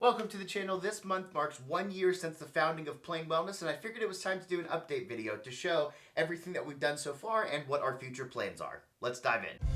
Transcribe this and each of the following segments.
Welcome to the channel. This month marks 1 year since the founding of Plain Wellness, and I figured it was time to do an update video to show everything that we've done so far and what our future plans are. Let's dive in.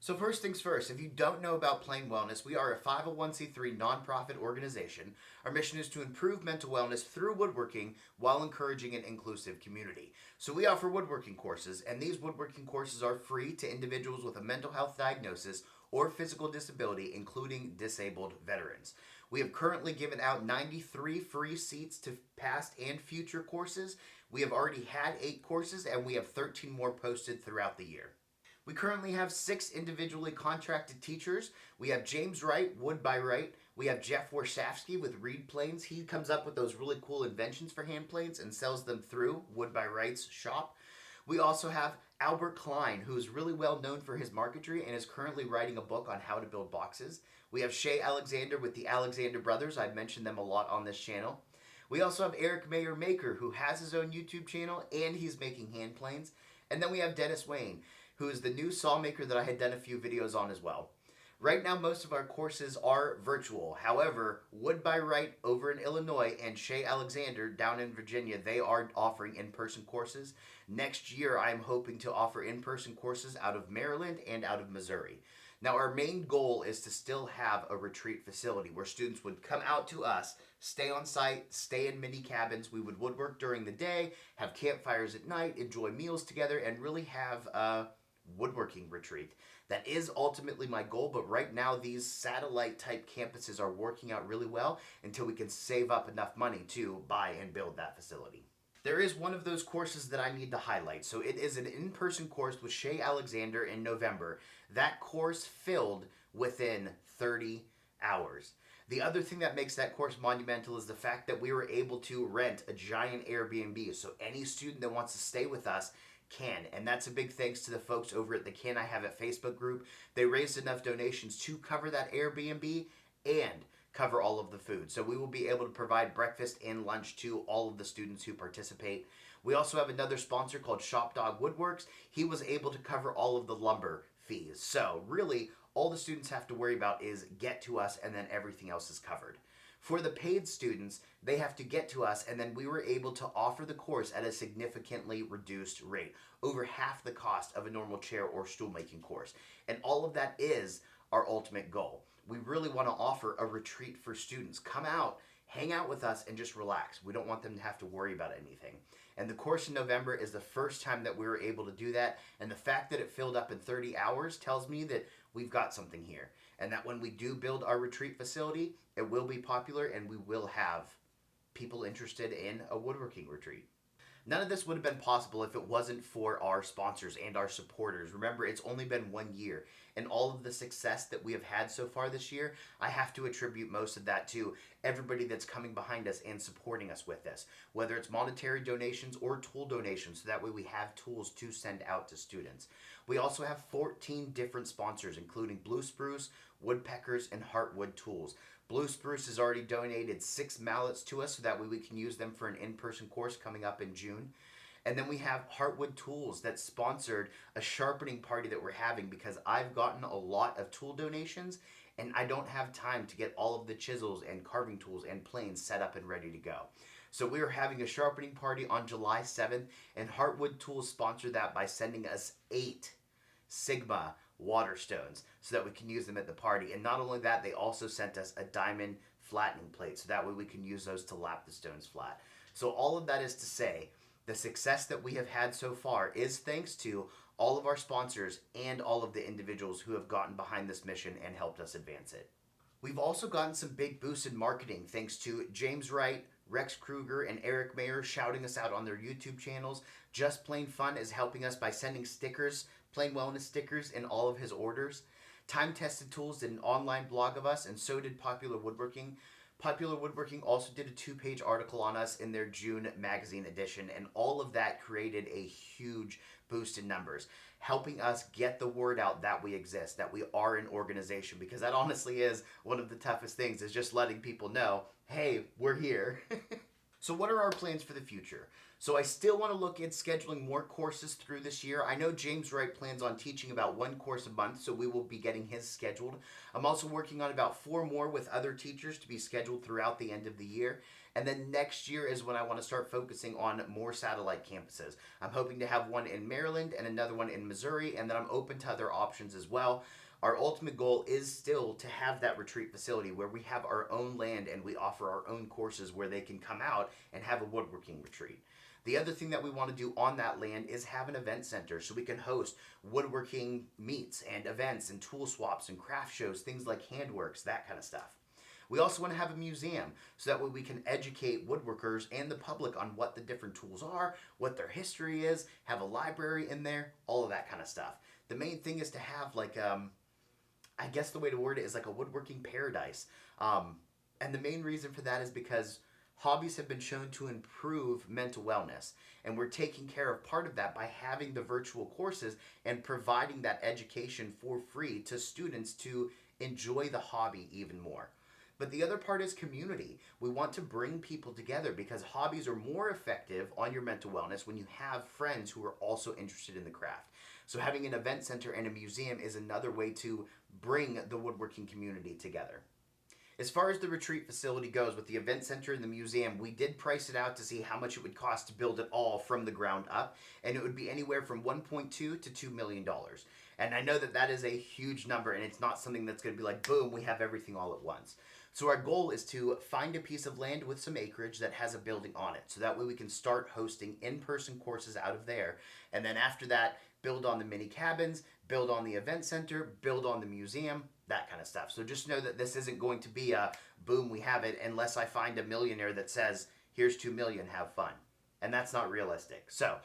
So first things first, if you don't know about Plain Wellness, we are a 501c3 nonprofit organization. Our mission is to improve mental wellness through woodworking while encouraging an inclusive community. So we offer woodworking courses, and these woodworking courses are free to individuals with a mental health diagnosis or physical disability, including disabled veterans. We have currently given out 93 free seats to past and future courses. We have already had 8 courses, and we have 13 more posted throughout the year. We currently have 6 individually contracted teachers. We have James Wright, Wood by Wright. We have Jeff Warshafsky with Reed Planes. He comes up with those really cool inventions for hand planes and sells them through Wood by Wright's shop. We also have Albert Klein, who is really well known for his marquetry and is currently writing a book on how to build boxes. We have Shay Alexander with the Alexander Brothers. I've mentioned them a lot on this channel. We also have Eric Mayer Maker, who has his own YouTube channel and he's making hand planes. And then we have Dennis Wayne, who is the new saw maker that I had done a few videos on as well. Right now, most of our courses are virtual. However, Wood by Wright over in Illinois and Shay Alexander down in Virginia, they are offering in-person courses. Next year, I'm hoping to offer in-person courses out of Maryland and out of Missouri. Now, our main goal is to still have a retreat facility where students would come out to us, stay on site, stay in mini cabins. We would woodwork during the day, have campfires at night, enjoy meals together, and really have a woodworking retreat. That is ultimately my goal, but right now these satellite type campuses are working out really well until we can save up enough money to buy and build that facility. There is one of those courses that I need to highlight. So it is an in-person course with Shay Alexander in November. That course filled within 30 hours. The other thing that makes that course monumental is the fact that we were able to rent a giant Airbnb. So any student that wants to stay with us can, and that's a big thanks to the folks over at the Can I Have It Facebook group. They raised enough donations to cover that Airbnb and cover all of the food. So we will be able to provide breakfast and lunch to all of the students who participate. We also have another sponsor called Shop Dog Woodworks. He was able to cover all of the lumber fees. So really, all the students have to worry about is get to us, and then everything else is covered. For the paid students, they have to get to us, and then we were able to offer the course at a significantly reduced rate, over half the cost of a normal chair or stool making course. And all of that is our ultimate goal. We really want to offer a retreat for students. Come out, hang out with us, and just relax. We don't want them to have to worry about anything. And the course in November is the first time that we were able to do that, and the fact that it filled up in 30 hours tells me that we've got something here, and that when we do build our retreat facility, it will be popular and we will have people interested in a woodworking retreat. None of this would have been possible if it wasn't for our sponsors and our supporters. Remember, it's only been 1 year, and all of the success that we have had so far this year, I have to attribute most of that to everybody that's coming behind us and supporting us with this, whether it's monetary donations or tool donations, so that way we have tools to send out to students. We also have 14 different sponsors, including Blue Spruce, Woodpeckers, and Heartwood Tools. Blue Spruce has already donated 6 mallets to us, so that way we can use them for an in-person course coming up in June. And then we have Heartwood Tools that sponsored a sharpening party that we're having, because I've gotten a lot of tool donations and I don't have time to get all of the chisels and carving tools and planes set up and ready to go. So we are having a sharpening party on July 7th, and Heartwood Tools sponsored that by sending us 8 Sigma water stones so that we can use them at the party. And not only that, they also sent us a diamond flattening plate, so that way we can use those to lap the stones flat. So all of that is to say, the success that we have had so far is thanks to all of our sponsors and all of the individuals who have gotten behind this mission and helped us advance it. We've also gotten some big boosts in marketing thanks to James Wright, Rex Kruger, and Eric Mayer shouting us out on their YouTube channels. Just Plain Fun is helping us by sending stickers, Plain Wellness stickers, in all of his orders. Time Tested Tools did an online blog of us, and so did Popular Woodworking. Popular Woodworking also did a 2-page article on us in their June magazine edition, and all of that created a huge boost in numbers, helping us get the word out that we exist, that we are an organization, because that honestly is one of the toughest things, is just letting people know, hey, we're here. So what are our plans for the future? So I still want to look at scheduling more courses through this year. I know James Wright plans on teaching about one course a month, so we will be getting his scheduled. I'm also working on about 4 more with other teachers to be scheduled throughout the end of the year. And then next year is when I want to start focusing on more satellite campuses. I'm hoping to have one in Maryland and another one in Missouri, and then I'm open to other options as well. Our ultimate goal is still to have that retreat facility where we have our own land and we offer our own courses where they can come out and have a woodworking retreat. The other thing that we want to do on that land is have an event center so we can host woodworking meets and events and tool swaps and craft shows, things like handworks, that kind of stuff. We also want to have a museum so that way we can educate woodworkers and the public on what the different tools are, what their history is, have a library in there, all of that kind of stuff. The main thing is to have I guess the way to word it is like a woodworking paradise. And the main reason for that is because hobbies have been shown to improve mental wellness. And we're taking care of part of that by having the virtual courses and providing that education for free to students to enjoy the hobby even more. But the other part is community. We want to bring people together because hobbies are more effective on your mental wellness when you have friends who are also interested in the craft. So having an event center and a museum is another way to bring the woodworking community together. As far as the retreat facility goes with the event center and the museum, we did price it out to see how much it would cost to build it all from the ground up, and it would be anywhere from $1.2 to $2 million. And I know that that is a huge number, and it's not something that's going to be like, boom, we have everything all at once. So our goal is to find a piece of land with some acreage that has a building on it, so that way we can start hosting in-person courses out of there, and then after that, build on the mini cabins, build on the event center, build on the museum, that kind of stuff. So just know that this isn't going to be a boom, we have it, unless I find a millionaire that says, here's 2 million, have fun. And that's not realistic. So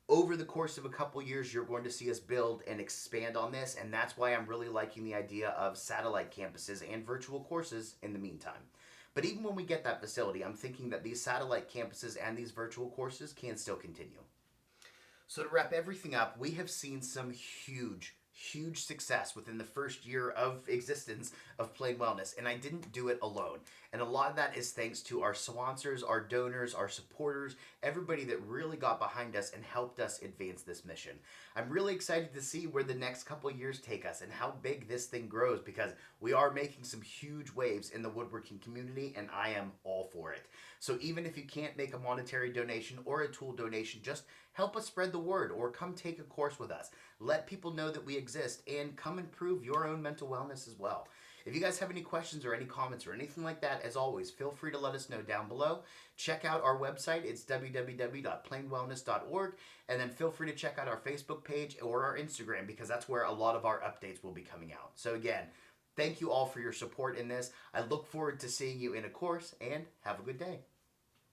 over the course of a couple years, you're going to see us build and expand on this, and that's why I'm really liking the idea of satellite campuses and virtual courses in the meantime. But even when we get that facility, I'm thinking that these satellite campuses and these virtual courses can still continue. So to wrap everything up, we have seen some huge success within the first year of existence of Plain Wellness, and I didn't do it alone. And a lot of that is thanks to our sponsors, our donors, our supporters, everybody that really got behind us and helped us advance this mission. I'm really excited to see where the next couple years take us and how big this thing grows, because we are making some huge waves in the woodworking community, and I am all for it. So even if you can't make a monetary donation or a tool donation, just help us spread the word or come take a course with us. Let people know that we exist and come improve your own mental wellness as well. If you guys have any questions or any comments or anything like that, as always, feel free to let us know down below. Check out our website. It's www.plainwellness.org. And then feel free to check out our Facebook page or our Instagram, because that's where a lot of our updates will be coming out. So again, thank you all for your support in this. I look forward to seeing you in a course, and have a good day.